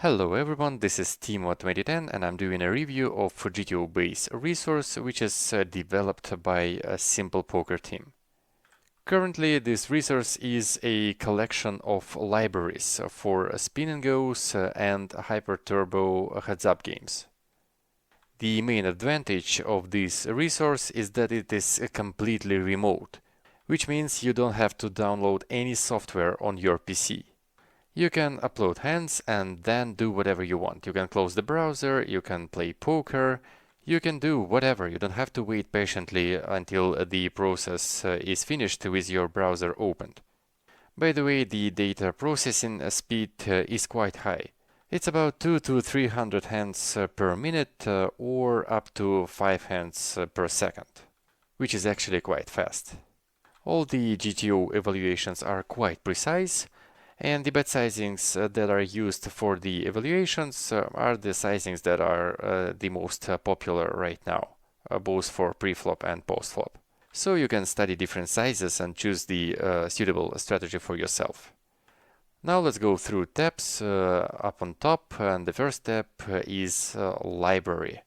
Hello everyone, this is Tema2010 and I'm doing a review of GTOBase, a resource which is developed by a simple poker team. Currently, this resource is a collection of libraries for spin-and-goes and hyper-turbo heads-up games. The main advantage of this resource is that it is completely remote, which means you don't have to download any software on your PC. You can upload hands and then do whatever you want. You can close the browser, you can play poker, you can do whatever. You don't have to wait patiently until the process is finished with your browser opened. By the way, the data processing speed is quite high. It's about 200 to 300 hands per minute or up to 5 hands per second, which is actually quite fast. All the GTO evaluations are quite precise, and the bet sizings that are used for the evaluations are the sizings that are the most popular right now, both for pre-flop and post-flop. So you can study different sizes and choose the suitable strategy for yourself. Now let's go through tabs up on top, and the first tab is Library.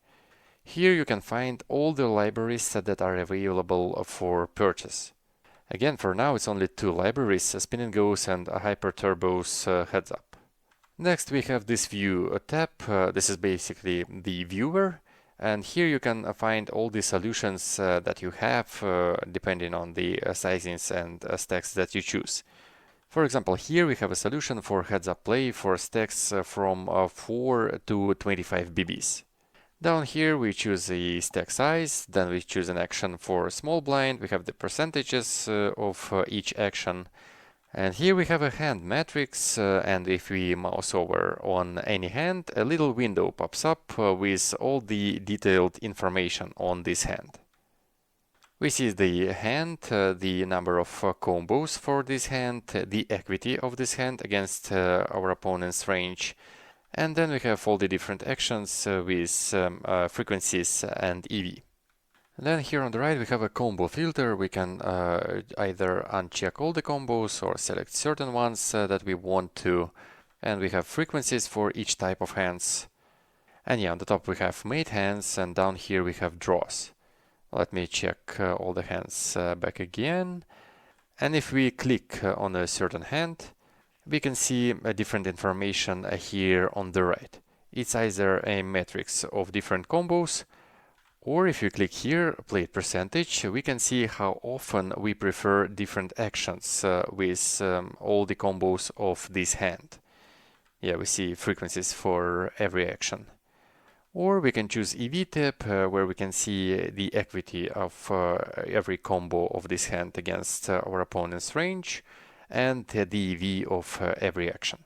Here you can find all the libraries that are available for purchase. Again, for now it's only 2 libraries, spin&goes and hyper-turbo's heads up. Next we have this View tab. This is basically the viewer, and here you can find all the solutions that you have depending on the sizings and stacks that you choose. For example, here we have a solution for heads-up play for stacks from 4 to 25 BBs. Down here we choose a stack size, then we choose an action for small blind, we have the percentages of each action, and here we have a hand matrix, and if we mouse over on any hand, a little window pops up with all the detailed information on this hand. We see the hand, the number of combos for this hand, the equity of this hand against our opponent's range, and then we have all the different actions with frequencies and EV. And then here on the right we have a combo filter. We can either uncheck all the combos or select certain ones that we want to. And we have frequencies for each type of hands. And yeah, on the top we have made hands, and down here we have draws. Let me check all the hands back again. And if we click on a certain hand, we can see different information here on the right. It's either a matrix of different combos, or if you click here, played percentage, we can see how often we prefer different actions with all the combos of this hand. Yeah, we see frequencies for every action. Or we can choose EV tab, where we can see the equity of every combo of this hand against our opponent's range, and the EV of every action.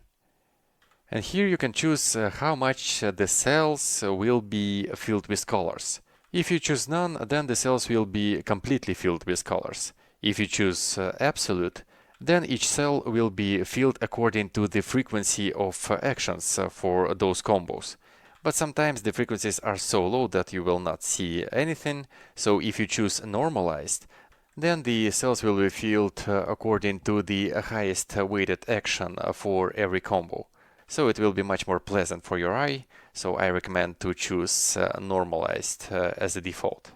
And here you can choose how much the cells will be filled with colors. If you choose none, then the cells will be completely filled with colors. If you choose absolute, then each cell will be filled according to the frequency of actions for those combos. But sometimes the frequencies are so low that you will not see anything, so if you choose normalized, then the cells will be filled according to the highest weighted action for every combo. So it will be much more pleasant for your eye, so I recommend to choose normalized as a default.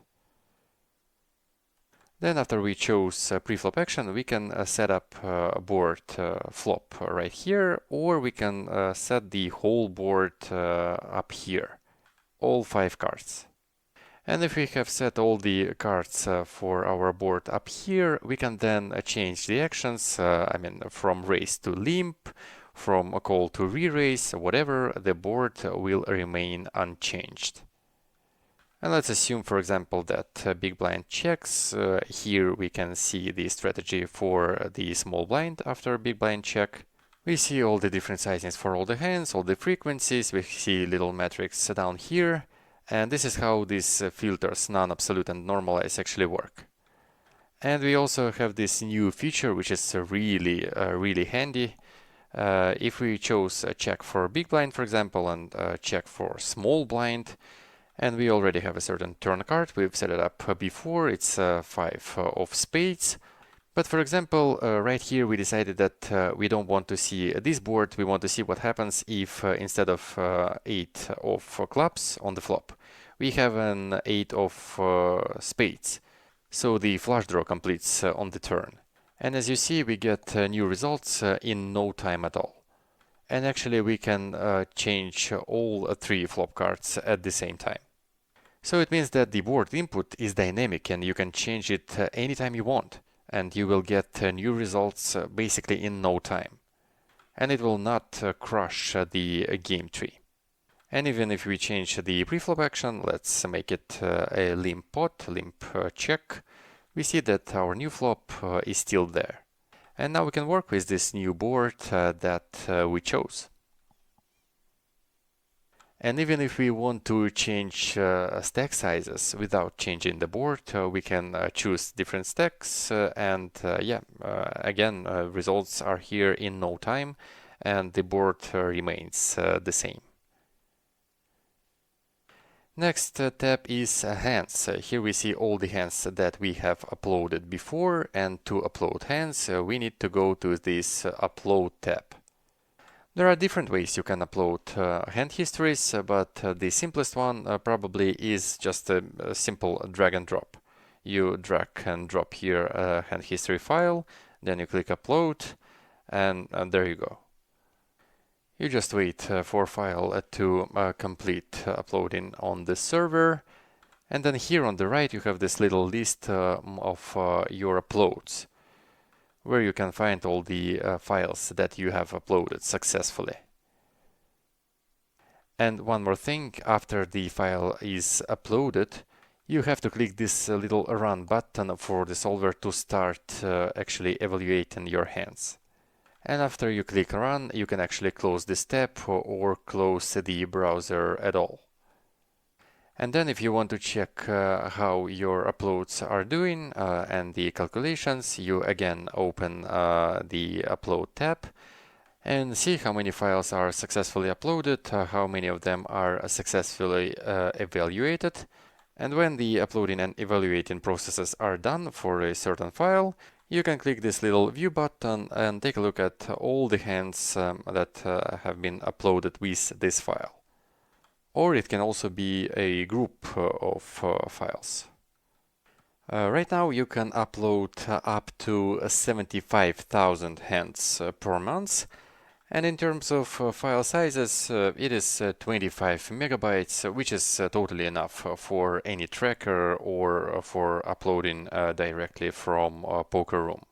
Then after we chose pre-flop action, we can set up board flop right here, or we can set the whole board up here, all 5 cards. And if we have set all the cards for our board up here, we can then change the actions, from raise to limp, from a call to re-raise, whatever, the board will remain unchanged. And let's assume, for example, that big blind checks. Here we can see the strategy for the small blind after big blind check. We see all the different sizings for all the hands, all the frequencies, we see little metrics down here. And this is how these filters, non-absolute and normalize, actually work. And we also have this new feature, which is really handy. If we chose a check for big blind, for example, and check for small blind, and we already have a certain turn card, we've set it up before, it's 5 of spades. But for example, right here we decided that we don't want to see this board. We want to see what happens if instead of 8 of clubs on the flop, we have an 8 of spades. So the flush draw completes on the turn. And as you see, we get new results in no time at all. And actually we can change all 3 flop cards at the same time. So it means that the board input is dynamic and you can change it anytime you want. And you will get new results basically in no time. And it will not crush the game tree. And even if we change the preflop action, let's make it a limp pot, limp check, we see that our new flop is still there. And now we can work with this new board that we chose. And even if we want to change stack sizes without changing the board, we can choose different stacks again, results are here in no time and the board remains the same. Next tab is hands. Here we see all the hands that we have uploaded before, and to upload hands we need to go to this upload tab. There are different ways you can upload hand histories, but the simplest one probably is just a simple drag and drop. You drag and drop here a hand history file, then you click upload, and there you go. You just wait for file to complete uploading on the server, and then here on the right you have this little list of your uploads, where you can find all the files that you have uploaded successfully. And one more thing, after the file is uploaded, you have to click this little run button for the solver to start actually evaluating your hands. And after you click run, you can actually close this tab or close the browser at all. And then if you want to check how your uploads are doing and the calculations, you again open the upload tab and see how many files are successfully uploaded, how many of them are successfully evaluated. And when the uploading and evaluating processes are done for a certain file, you can click this little view button and take a look at all the hands that have been uploaded with this file. Or it can also be a group of files. Right now you can upload up to 75,000 hands per month. And in terms of file sizes, it is 25 megabytes, which is totally enough for any tracker or for uploading directly from Poker Room.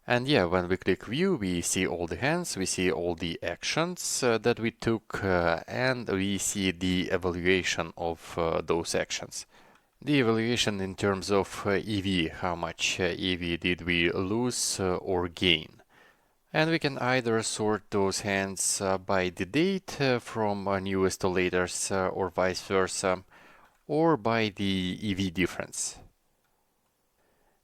And yeah, when we click view, we see all the hands, we see all the actions that we took, and we see the evaluation of those actions. The evaluation in terms of EV, how much EV did we lose or gain. And we can either sort those hands by the date from newest to latest or vice versa, or by the EV difference.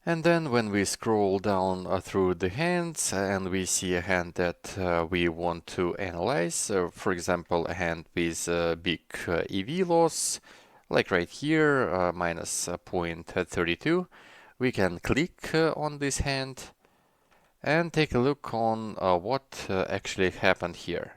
And then when we scroll down through the hands and we see a hand that we want to analyze, for example, a hand with big EV loss, like right here, minus 0.32, we can click on this hand and take a look on what actually happened here.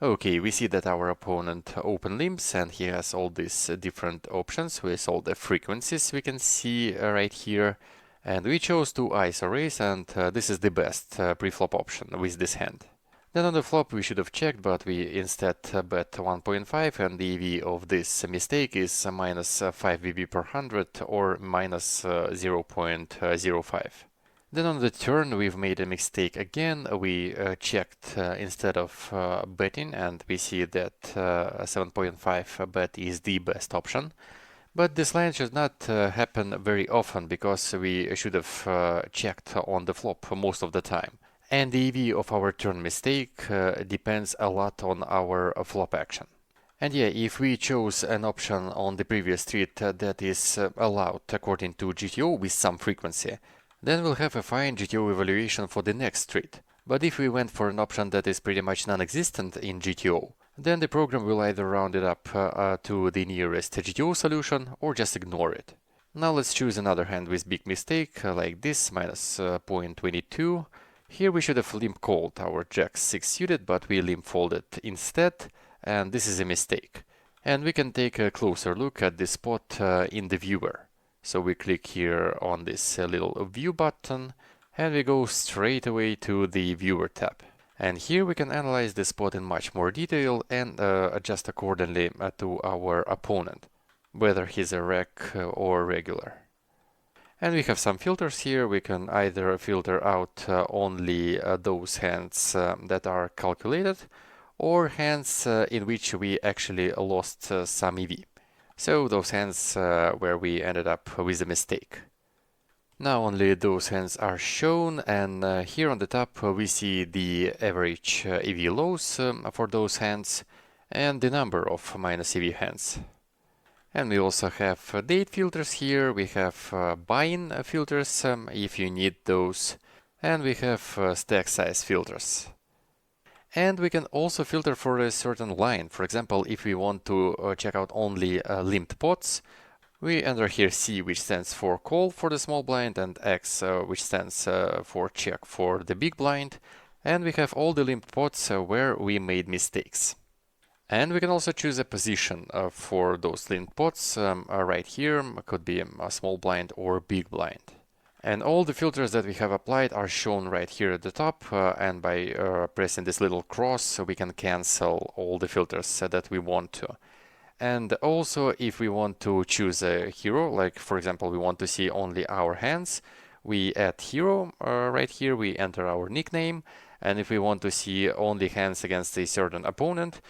Okay, we see that our opponent open limps and he has all these different options with all the frequencies we can see right here. And we chose to ISO raise, and this is the best pre-flop option with this hand. Then on the flop we should have checked, but we instead bet 1.5, and the EV of this mistake is minus 5 VB per 100 or minus 0.05. Then on the turn we've made a mistake again. We checked instead of betting, and we see that 7.5 bet is the best option. But this line should not happen very often, because we should have checked on the flop most of the time. And the EV of our turn mistake depends a lot on our flop action. And yeah, if we chose an option on the previous street that is allowed according to GTO with some frequency, then we'll have a fine GTO evaluation for the next street. But if we went for an option that is pretty much non-existent in GTO, then the program will either round it up to the nearest GTO solution or just ignore it. Now let's choose another hand with big mistake, like this, minus 0.22. Here we should have limp called our jack 6 suited, but we limp folded instead, and this is a mistake. And we can take a closer look at this spot in the viewer. So we click here on this little view button, and we go straight away to the viewer tab. And here we can analyze the spot in much more detail and adjust accordingly to our opponent, whether he's a reg or regular. And we have some filters here. We can either filter out only those hands that are calculated, or hands in which we actually lost some EV. So those hands where we ended up with a mistake. Now only those hands are shown, and here on the top we see the average EV loss for those hands and the number of minus EV hands. And we also have date filters here, we have buy-in filters if you need those, and we have stack size filters. And we can also filter for a certain line. For example, if we want to check out only limped pots, we enter here C, which stands for call for the small blind, and X, which stands for check for the big blind. And we have all the limped pots where we made mistakes. And we can also choose a position for those limped pots right here. Could be a small blind or big blind. And all the filters that we have applied are shown right here at the top, and by pressing this little cross we can cancel all the filters that we want to. And also, if we want to choose a hero, like for example we want to see only our hands, we add hero right here, we enter our nickname, and if we want to see only hands against a certain opponent,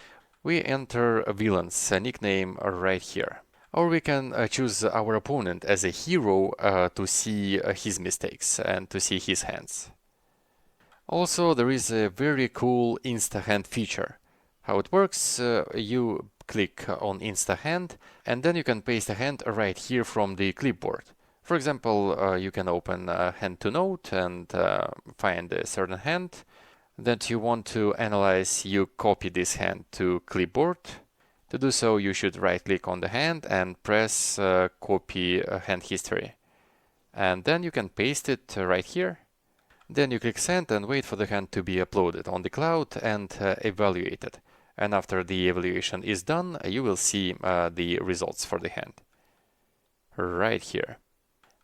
we enter a villain's nickname right here. Or we can choose our opponent as a hero to see his mistakes and to see his hands. Also, there is a very cool Insta Hand feature. How it works, you click on Insta Hand, and then you can paste a hand right here from the clipboard. For example, you can open Hand to Note and find a certain hand that you want to analyze. You copy this hand to clipboard. To do so, you should right-click on the hand and press Copy Hand History. And then you can paste it right here. Then you click Send and wait for the hand to be uploaded on the cloud and evaluated. And after the evaluation is done, you will see the results for the hand right here.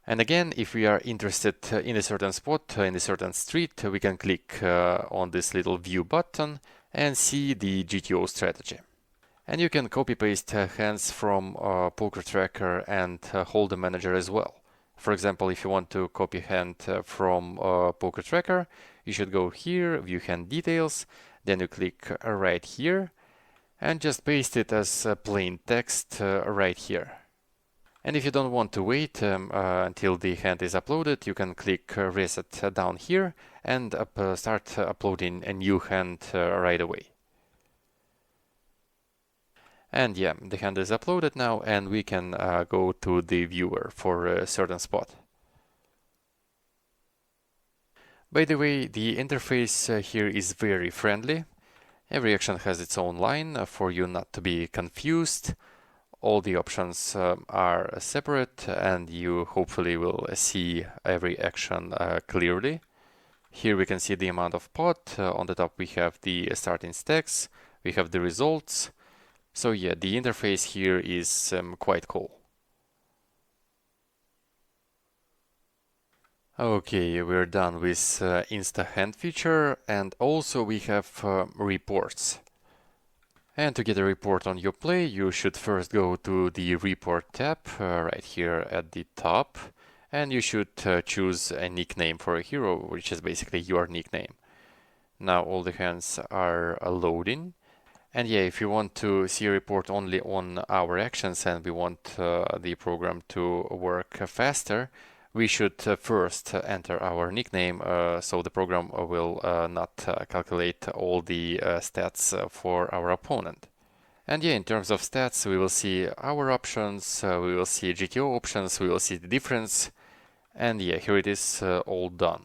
And again, if we are interested in a certain spot, in a certain street, we can click on this little view button and see the GTO strategy. And you can copy-paste hands from Poker Tracker and Hold'em Manager as well. For example, if you want to copy hand from Poker Tracker, you should go here, View Hand Details, then you click right here, and just paste it as plain text right here. And if you don't want to wait until the hand is uploaded, you can click Reset down here and start uploading a new hand right away. And yeah, the hand is uploaded now, and we can go to the viewer for a certain spot. By the way, the interface here is very friendly. Every action has its own line for you not to be confused. All the options are separate, and you hopefully will see every action clearly. Here we can see the amount of pot. On the top we have the starting stacks, we have the results. So yeah, the interface here is quite cool. Okay, we're done with Insta Hand feature, and also we have reports. And to get a report on your play, you should first go to the report tab right here at the top, and you should choose a nickname for a hero, which is basically your nickname. Now all the hands are loading. And yeah, if you want to see a report only on our actions and we want the program to work faster, we should first enter our nickname so the program will not calculate all the stats for our opponent. And yeah, in terms of stats, we will see our options, we will see GTO options, we will see the difference. And yeah, here it is all done.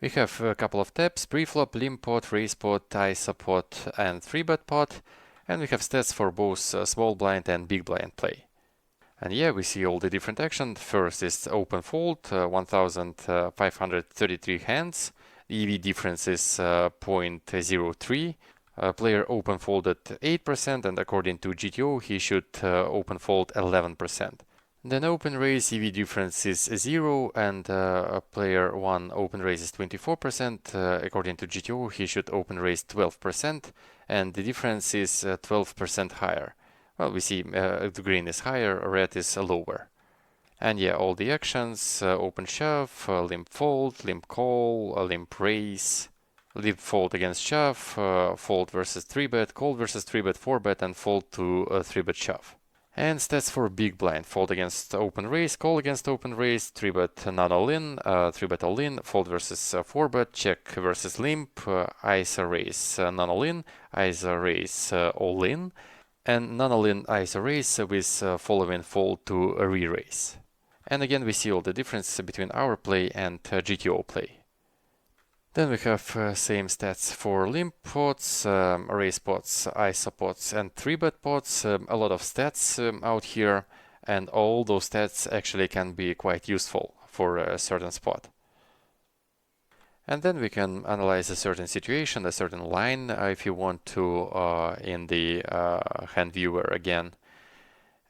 We have a couple of tabs: preflop, limp pot, raise pot, ISA pot, and 3-bet pot, and we have stats for both small blind and big blind play. And yeah, we see all the different actions. First is open fold, 1533 hands. The EV difference is 0.03. Player open folded 8%, and according to GTO, he should open fold 11%. Then open raise EV difference is 0, and player 1 open raise is 24%. According to GTO, he should open raise 12%, and the difference is 12% higher. Well, we see the green is higher, red is lower. And yeah, all the actions, open shove, limp fold, limp call, limp raise, limp fold against shove, fold versus 3-bet, call versus 3-bet, 4-bet, and fold to 3-bet shove. And stats for big blind: fold against open raise, call against open raise, 3-bet non all-in, 3-bet all-in, fold versus 4-bet, check versus limp, ISO raise non all-in, ISO raise all-in, and non all-in ISO raise with following fold to a re-raise. And again, we see all the difference between our play and GTO play. Then we have same stats for limp pots, raise pots, ISO pots, and 3-bet pots. A lot of stats out here, and all those stats actually can be quite useful for a certain spot. And then we can analyze a certain situation, a certain line, if you want to, in the hand viewer again.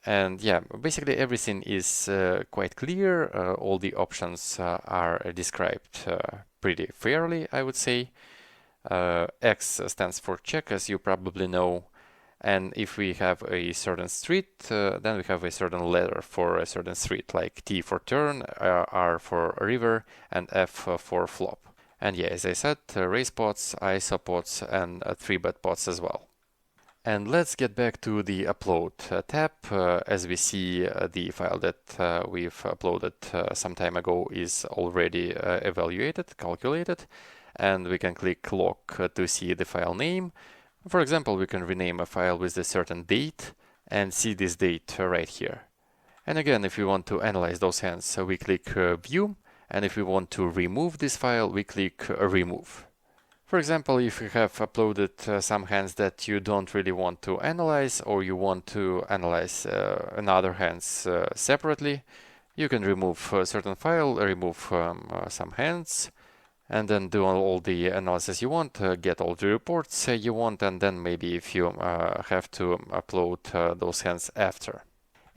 And yeah, basically everything is quite clear. All the options are described pretty fairly, I would say. X stands for check, as you probably know. And if we have a certain street, then we have a certain letter for a certain street, like T for turn, R for river, and F for flop. And yeah, as I said, raise pots, ISO pots, and 3-bet pots as well. And let's get back to the upload tab. As we see, the file that we've uploaded some time ago is already evaluated, calculated, and we can click log to see the file name. For example, we can rename a file with a certain date and see this date right here. And again, if we want to analyze those hands, we click view, and if we want to remove this file, we click remove. For example, if you have uploaded some hands that you don't really want to analyze, or you want to analyze another hands separately, you can remove a certain file, remove some hands, and then do all the analysis you want, get all the reports you want, and then maybe if you have to upload those hands after.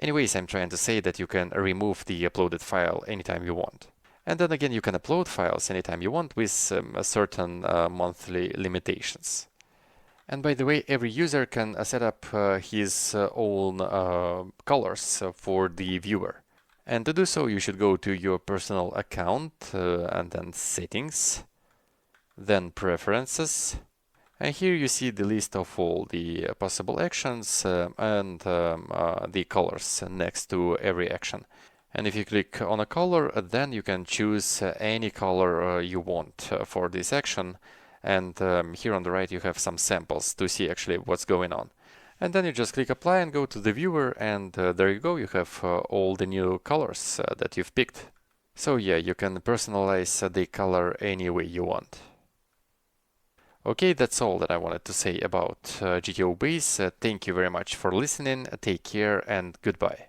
Anyways, I'm trying to say that you can remove the uploaded file anytime you want. And then again, you can upload files anytime you want with certain monthly limitations. And by the way, every user can set up his own colors for the viewer. And to do so, you should go to your personal account and then settings, then preferences. And here you see the list of all the possible actions and the colors next to every action. And if you click on a color, then you can choose any color you want for this action. And here on the right, you have some samples to see actually what's going on. And then you just click apply and go to the viewer, and there you go, you have all the new colors that you've picked. So yeah, you can personalize the color any way you want. Okay, that's all that I wanted to say about GTOBase. Thank you very much for listening, take care, and goodbye.